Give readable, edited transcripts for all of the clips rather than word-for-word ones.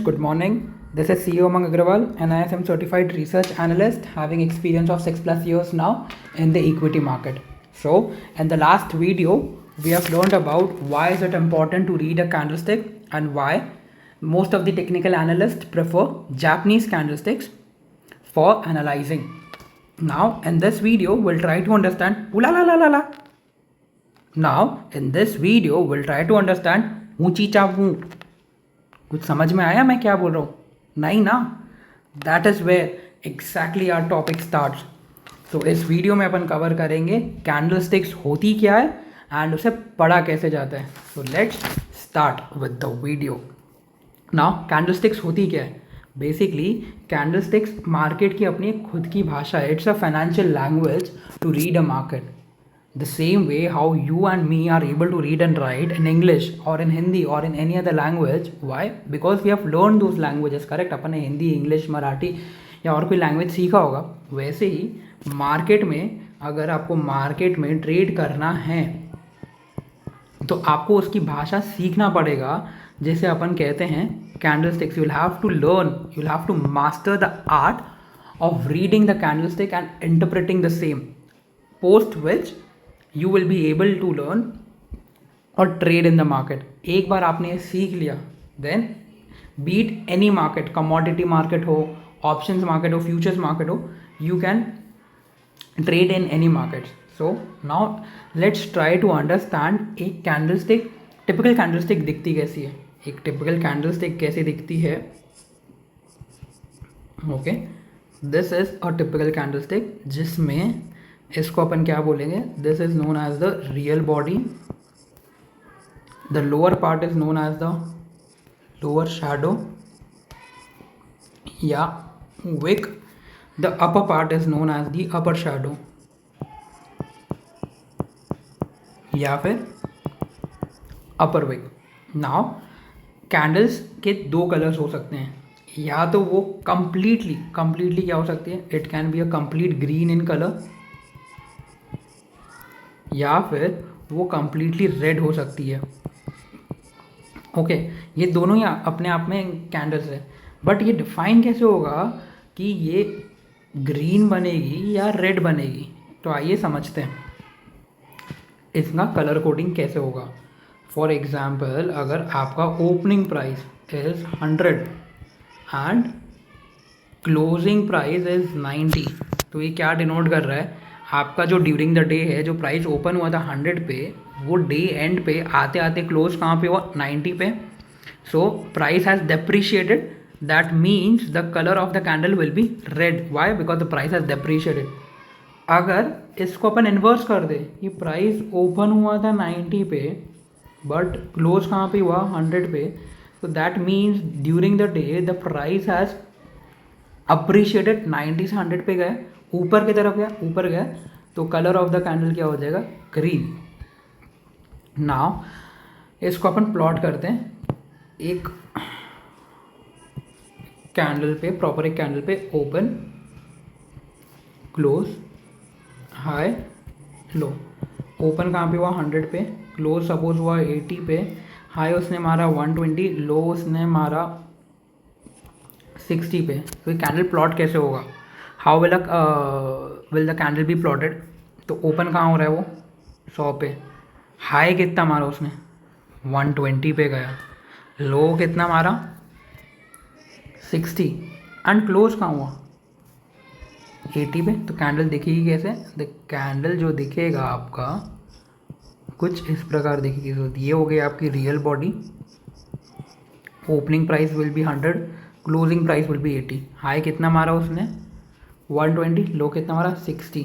good morning. This is CEO Umang Agrawal and I am certified research analyst having experience of 6+ years now in the equity market. So, in the last video, we have learned about why is it important to read a candlestick and why most of the technical analysts prefer Japanese candlesticks for analyzing. Now, in this video, we'll try to understand Now, in this video, we'll try to understand ऊंची चापू. कुछ समझ में आया मैं क्या बोल रहा हूँ? नहीं ना? That is where exactly our topic starts. तो इस वीडियो में अपन कवर करेंगे कैंडलस्टिक्स होती क्या है एंड उसे पढ़ा कैसे जाता है. So let's start with the video. Now candlesticks होती क्या है? बेसिकली कैंडलस्टिक्स मार्केट की अपनी खुद की भाषा है. It's a financial language to read a market. The same way how you and me are able to read and write in English or in Hindi or in any other language. Why? Because we have learned those languages. Correct? अपन ने Hindi, English, Marathi या और कोई language सीखा होगा. वैसे ही market में अगर आपको मार्केट में ट्रेड करना है तो आपको उसकी भाषा सीखना पड़ेगा, जैसे अपन कहते हैं candlesticks. You will have to learn, you will have to master the art of reading the candlestick and interpreting the same, post which you will be able to learn और trade in the market. एक बार आपने ये सीख लिया, then beat any market, commodity market हो, options market हो, futures market हो, you can trade in any markets. So now let's try to understand एक candlestick, typical candlestick दिखती कैसी है. एक typical candlestick कैसे दिखती है? Okay, this is a typical candlestick जिसमें इसको अपन क्या बोलेंगे? This is known as the real body. The lower part is known as the lower shadow या wick. The upper part is known as the upper shadow या फिर अपर Wick. Now candles के दो कलर्स हो सकते हैं. या तो वो कंप्लीटली क्या हो सकती है? It can be a complete green in colour या फिर वो कम्प्लीटली रेड हो सकती है. ओके, ये दोनों ही अपने आप में कैंडल्स है. बट ये डिफाइन कैसे होगा कि ये ग्रीन बनेगी या रेड बनेगी? तो आइए समझते हैं इसका कलर कोडिंग कैसे होगा. फॉर एग्जाम्पल, अगर आपका opening price is 100 and closing price is 90, तो ये क्या डिनोट कर रहा है? आपका जो ड्यूरिंग द डे है, जो प्राइस ओपन हुआ था 100 पे, वो डे एंड पे आते आते क्लोज कहाँ पे हुआ? 90 पे. So price has depreciated. That means the colour of the candle will be red. Why? Because the price has depreciated. अगर इसको अपन इन्वर्स कर दे कि प्राइस ओपन हुआ था 90 पे बट क्लोज कहाँ पे हुआ? 100 पे. तो that means during the day the price has appreciated. 90 से 100 पे गए, ऊपर की तरफ गया, ऊपर गया, तो कलर ऑफ द कैंडल क्या हो जाएगा? ग्रीन. नाउ इसको अपन प्लॉट करते हैं एक कैंडल पे, प्रॉपर एक कैंडल पे. ओपन, क्लोज, हाई, लो. ओपन कहाँ पे हुआ? 100 पे. क्लोज सपोज हुआ 80 पे. हाई उसने मारा 120, लो उसने मारा 60 पे. तो ये कैंडल प्लॉट कैसे होगा? How will the candle B plotted? तो ओपन कहाँ हो रहा है? वो 100 पे. हाई कितना मारा उसने? 120 पे गया. लो कितना मारा? 60. एंड क्लोज कहाँ हुआ? 80 पे. तो कैंडल दिखेगी कैसे? द कैंडल जो दिखेगा आपका कुछ इस प्रकार दिखेगी. तो ये हो गई आपकी real body. Opening price will be 100, closing price will be 80. High कितना मारा उसने? 120. लो कितना मारा? 60.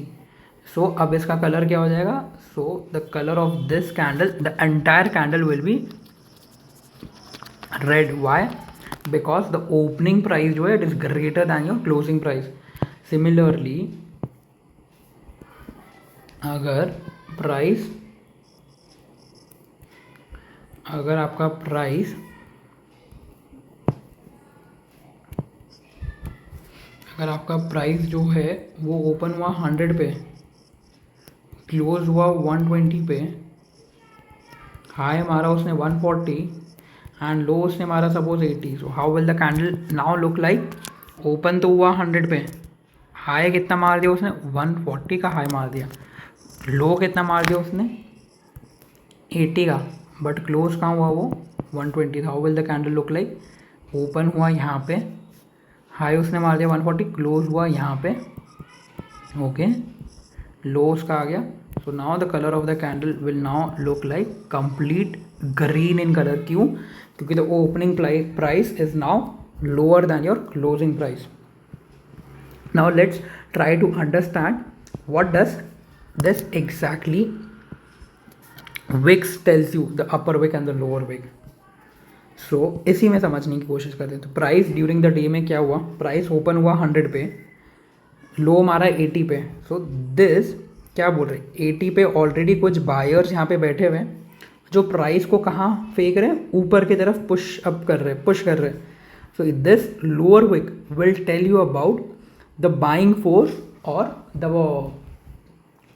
सो अब इसका कलर क्या हो जाएगा? So the colour of this candle, the entire candle will be red. Why? Because the opening price जो है it is greater than your closing price. Similarly अगर आपका प्राइस जो है वो ओपन हुआ 100 पे, क्लोज हुआ 120 पे, हाई मारा उसने 140 एंड लो उसने मारा suppose 80. So how will the candle now look like? Open तो हुआ 100 पे, हाई कितना मार दिया उसने? 140 का हाई मार दिया. लो कितना मार दिया उसने? 80 का. बट क्लोज कहाँ हुआ वो? 120. How will the candle look like? Open हुआ यहाँ पे, हाई उसने मार दिया 140, क्लोज हुआ यहाँ पे. ओके, लो उसका आ गया. So now the colour of the candle will now look like complete green in colour. क्यों? क्योंकि the opening price is now lower than your closing price. Now let's try to understand what does this exactly wicks tells you, the upper wick and the lower wick. So इसी में समझने की कोशिश करते हैं. तो प्राइस ड्यूरिंग द डे में क्या हुआ? प्राइस ओपन हुआ 100 पे, लो मारा 80 पे. सो दिस क्या बोल रहे हैं? 80 पे ऑलरेडी कुछ बायर्स यहाँ पे बैठे हुए हैं जो प्राइस को कहाँ फेंक रहे हैं? ऊपर की तरफ पुश अप कर रहे हैं, पुश कर रहे हैं. So this lower wick will tell you about the buying force or the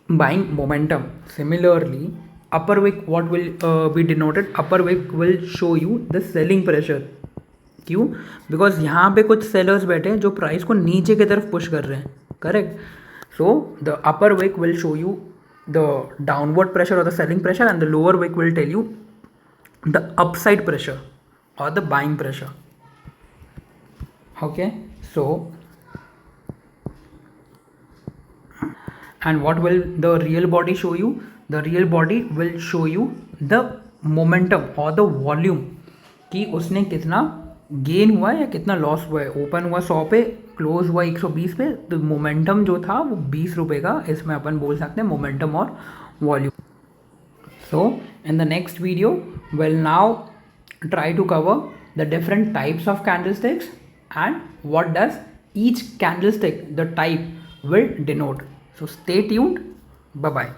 buying momentum. Similarly, upper wick, what will be denoted? Upper wick will show you the selling pressure. क्यों? Because यहाँ पे कुछ sellers बैठे हैं जो price को नीचे की तरफ पुश कर रहे हैं. Correct. So the upper wick will show you the downward pressure और the selling pressure, and the lower wick will tell you the upside pressure और the buying pressure. Okay, so and what will the real body show you? The real body will show you the momentum or the volume कि उसने कितना gain हुआ है या कितना loss हुआ है. ओपन हुआ 100 पे, क्लोज हुआ 120 पे, तो मोमेंटम जो था वो 20 रुपये का इसमें अपन बोल सकते हैं मोमेंटम और volume. So in the next video will now try to cover the different types of candlesticks and what does each candlestick, the type, will denote. So stay tuned. Bye bye.